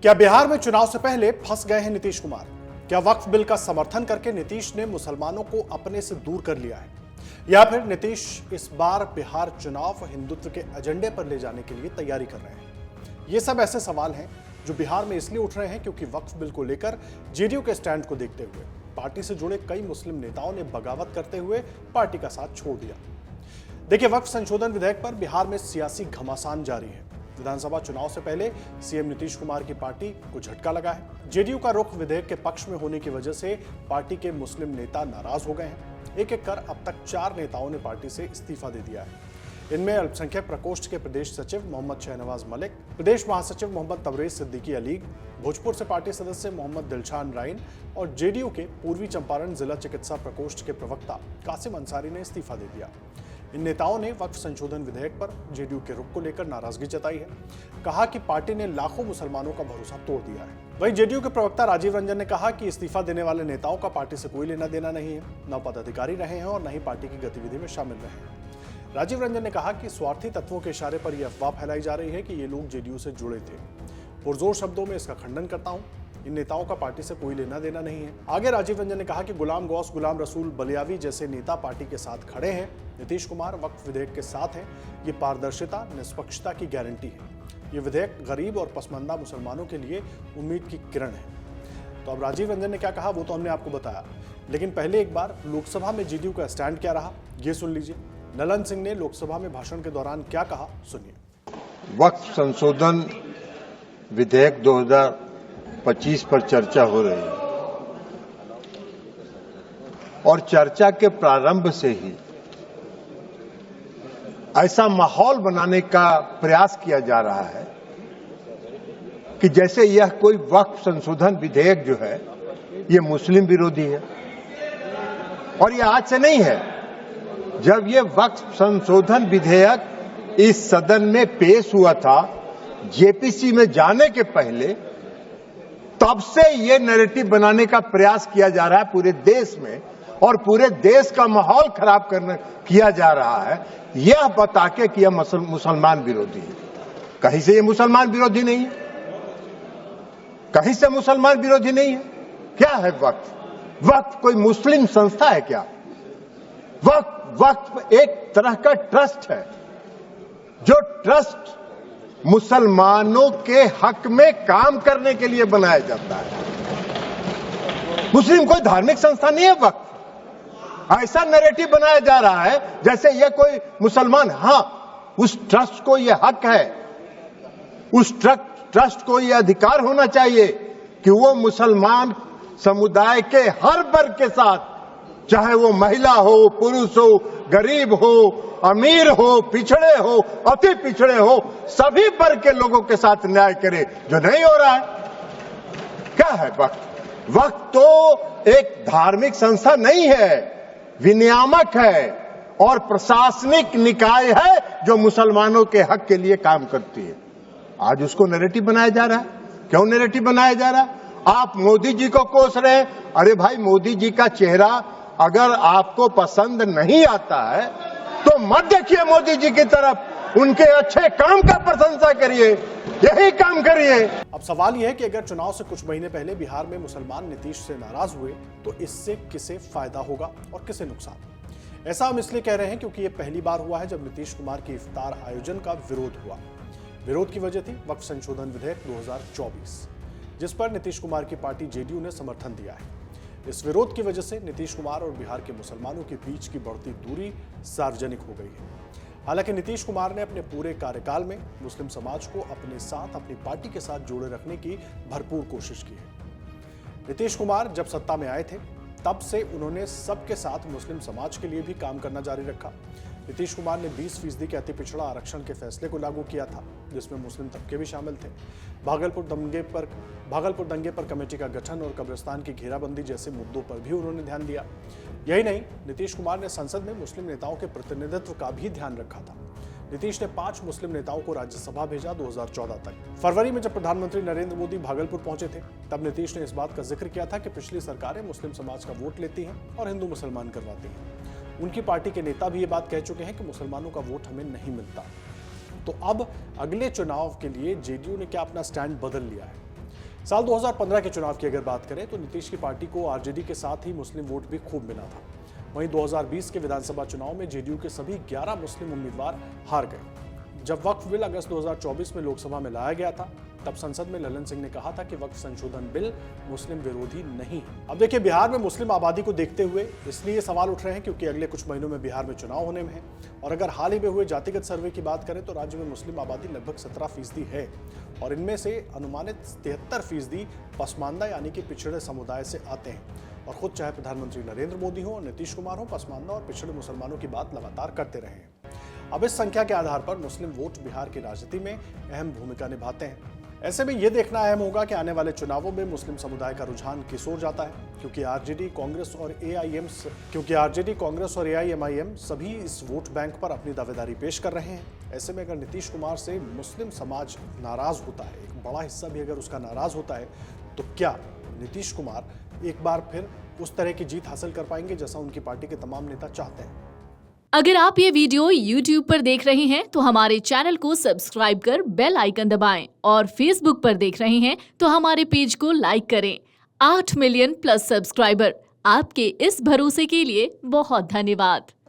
क्या बिहार में चुनाव से पहले फंस गए हैं नीतीश कुमार? क्या वक्फ बिल का समर्थन करके नीतीश ने मुसलमानों को अपने से दूर कर लिया है, या फिर नीतीश इस बार बिहार चुनाव हिंदुत्व के एजेंडे पर ले जाने के लिए तैयारी कर रहे हैं? ये सब ऐसे सवाल हैं जो बिहार में इसलिए उठ रहे हैं क्योंकि वक्फ बिल को लेकर जेडीयू के स्टैंड को देखते हुए पार्टी से जुड़े कई मुस्लिम नेताओं ने बगावत करते हुए पार्टी का साथ छोड़ दिया। देखिए, वक्फ संशोधन विधेयक पर बिहार में सियासी घमासान जारी है। विधानसभा चुनाव से पहले सीएम नीतीश कुमार की पार्टी को झटका लगा है। जेडीयू का रुख विधेयक के पक्ष में होने की वजह से पार्टी के मुस्लिम नेता नाराज हो गए हैं। एक एक कर अब तक 4 नेताओं ने पार्टी से इस्तीफा दे दिया है। इनमें अल्पसंख्यक प्रकोष्ठ के प्रदेश सचिव मोहम्मद शहनवाज मलिक, प्रदेश महासचिव मोहम्मद तबरेज सिद्दीकी अलीग, भोजपुर से पार्टी सदस्य मोहम्मद दिलशान राइन और जेडीयू के पूर्वी चंपारण जिला चिकित्सा प्रकोष्ठ के प्रवक्ता कासिम अंसारी ने इस्तीफा दे दिया। इन नेताओं ने वक्फ संशोधन विधेयक पर जेडीयू के रुख को लेकर नाराजगी जताई है। कहा कि पार्टी ने लाखों मुसलमानों का भरोसा तोड़ दिया है। वहीं जेडीयू के प्रवक्ता राजीव रंजन ने कहा कि इस्तीफा देने वाले नेताओं का पार्टी से कोई लेना देना नहीं है, न पदाधिकारी रहे हैं और न ही पार्टी की गतिविधि में शामिल रहे हैं। राजीव रंजन ने कहा कि स्वार्थी तत्वों के इशारे पर यह अफवाह फैलाई जा रही है कि ये लोग जेडीयू से जुड़े थे। पुरजोर शब्दों में इसका खंडन करता हूं। इन नेताओं का पार्टी से कोई लेना देना नहीं है। आगे राजीव रंजन ने कहा कि गुलाम गौस, गुलाम रसूल बलियावी जैसे नेता पार्टी के साथ खड़े हैं। नीतीश कुमार वक्फ विधेयक के साथ हैं। ये पारदर्शिता, निष्पक्षता की गारंटी है। ये विधेयक गरीब और पसमानदा मुसलमानों के लिए उम्मीद की किरण है। तो अब राजीव रंजन ने क्या कहा वो तो हमने आपको बताया, लेकिन पहले एक बार लोकसभा में जेडीयू का स्टैंड क्या रहा ये सुन लीजिए। नलन सिंह ने लोकसभा में भाषण के दौरान क्या कहा, सुनिए। वक्फ संशोधन विधेयक 2025 पर चर्चा हो रही है और चर्चा के प्रारंभ से ही ऐसा माहौल बनाने का प्रयास किया जा रहा है कि जैसे यह कोई वक्फ संशोधन विधेयक जो है ये मुस्लिम विरोधी है। और यह आज से नहीं है। जब ये वक्फ संशोधन विधेयक इस सदन में पेश हुआ था जेपीसी में जाने के पहले, तब से ये नैरेटिव बनाने का प्रयास किया जा रहा है पूरे देश में और पूरे देश का माहौल खराब किया जा रहा है यह बता के कि यह मुसलमान विरोधी है। कहीं से ये मुसलमान विरोधी नहीं है, कहीं से मुसलमान विरोधी नहीं है। क्या है वक्फ? वक्फ कोई मुस्लिम संस्था है क्या? वक्फ एक तरह का ट्रस्ट है, जो ट्रस्ट मुसलमानों के हक में काम करने के लिए बनाया जाता है। मुस्लिम कोई धार्मिक संस्था नहीं है वक्फ। ऐसा नैरेटिव बनाया जा रहा है जैसे यह कोई मुसलमान, हाँ उस ट्रस्ट को यह हक है, उस ट्रस्ट को यह अधिकार होना चाहिए कि वो मुसलमान समुदाय के हर वर्ग के साथ, चाहे वो महिला हो, पुरुष हो, गरीब हो, अमीर हो, पिछड़े हो, अति पिछड़े हो, सभी वर्ग के लोगों के साथ न्याय करे, जो नहीं हो रहा है। क्या है वक्फ? वक्फ तो एक धार्मिक संस्था नहीं है, विनियामक है और प्रशासनिक निकाय है जो मुसलमानों के हक के लिए काम करती है। आज उसको नैरेटिव बनाया जा रहा है। क्यों नैरेटिव बनाया जा रहा है? आप मोदी जी को कोस रहे हैं। अरे भाई, मोदी जी का चेहरा अगर आपको पसंद नहीं आता है तो मत देखिए मोदी जी की तरफ, उनके अच्छे काम का प्रशंसा करिए, यही काम करिए। अब सवाल यह है कि अगर चुनाव से कुछ महीने पहले बिहार में मुसलमान नीतीश से नाराज हुए तो इससे किसे फायदा होगा और किसे नुकसान? ऐसा हम इसलिए कह रहे हैं क्योंकि यह पहली बार हुआ है जब नीतीश कुमार के इफ्तार आयोजन का विरोध हुआ। विरोध की वजह थी वक्फ संशोधन विधेयक 2024, जिस पर नीतीश कुमार की पार्टी जेडीयू ने समर्थन दिया है। इस विरोध की वजह से नीतीश कुमार और बिहार के मुसलमानों के बीच की बढ़ती दूरी सार्वजनिक हो गई है। हालांकि नीतीश कुमार ने अपने पूरे कार्यकाल में मुस्लिम समाज को अपने साथ, अपनी पार्टी के साथ जोड़े रखने की भरपूर कोशिश की है। नीतीश कुमार जब सत्ता में आए थे तब से उन्होंने सबके साथ मुस्लिम समाज के लिए भी काम करना जारी रखा। नीतीश कुमार ने 20% के अति पिछड़ा आरक्षण के फैसले को लागू किया था, जिसमें मुस्लिम तबके भी शामिल थे। भागलपुर दंगे पर कमेटी का गठन और कब्रिस्तान की घेराबंदी जैसे मुद्दों पर भी उन्होंने ध्यान दिया। यही नहीं, नीतीश कुमार ने संसद में मुस्लिम नेताओं के प्रतिनिधित्व का भी ध्यान रखा था। नीतीश ने 5 मुस्लिम नेताओं को राज्यसभा भेजा 2014 तक। फरवरी में जब प्रधानमंत्री नरेंद्र मोदी भागलपुर पहुंचे थे तब नीतीश ने इस बात का जिक्र किया था कि पिछली सरकारें मुस्लिम समाज का वोट लेती हैं और हिंदू मुसलमान करवाती हैं। उनकी पार्टी के नेता भी ये बात कह चुके हैं कि मुसलमानों का वोट हमें नहीं मिलता। तो अब अगले चुनाव के लिए जेडीयू ने क्या अपना स्टैंड बदल लिया है? साल 2015 के चुनाव की अगर बात करें तो नीतीश की पार्टी को आरजेडी के साथ ही मुस्लिम वोट भी खूब मिला था। वहीं 2020 के विधानसभा चुनाव में जेडीयू के सभी 11 मुस्लिम उम्मीदवार हार गए। जब वक्फ बिल अगस्त 2024 में लोकसभा में लाया गया था, तब संसद में ललन सिंह ने कहा था कि वक्फ संशोधन बिल मुस्लिम विरोधी नहीं है। अब देखिए, बिहार में मुस्लिम आबादी को देखते हुए इसलिए सवाल उठ रहे हैं क्योंकि अगले कुछ महीनों में बिहार में चुनाव होने में है। और अगर हाल ही में हुए जातिगत सर्वे की बात करें तो राज्य में मुस्लिम आबादी लगभग 17% है और इनमें से अनुमानित 73% पसमानदा यानी कि पिछड़े समुदाय से आते हैं। और खुद चाहे प्रधानमंत्री नरेंद्र मोदी हो और नीतीश कुमार हो, पसमानदा और पिछड़े मुसलमानों की बात लगातार करते रहे हैं। अब इस संख्या के आधार पर मुस्लिम वोट बिहार की राजनीति में अहम भूमिका निभाते हैं। ऐसे में यह देखना अहम होगा कि आने वाले चुनावों में मुस्लिम समुदाय का रुझान किस ओर जाता है, क्योंकि आरजेडी, कांग्रेस और एआईएमआईएम सभी इस वोट बैंक पर अपनी दावेदारी पेश कर रहे हैं। ऐसे में अगर नीतीश कुमार से मुस्लिम समाज नाराज होता है, एक बड़ा हिस्सा भी अगर उसका नाराज होता है, तो क्या नीतीश कुमार एक बार फिर उस तरह की जीत हासिल कर पाएंगे जैसा उनकी पार्टी के तमाम नेता चाहते हैं? अगर आप ये वीडियो YouTube पर देख रहे हैं तो हमारे चैनल को सब्सक्राइब कर बेल आइकन दबाएं और Facebook पर देख रहे हैं तो हमारे पेज को लाइक करें। 8 मिलियन प्लस सब्सक्राइबर, आपके इस भरोसे के लिए बहुत धन्यवाद।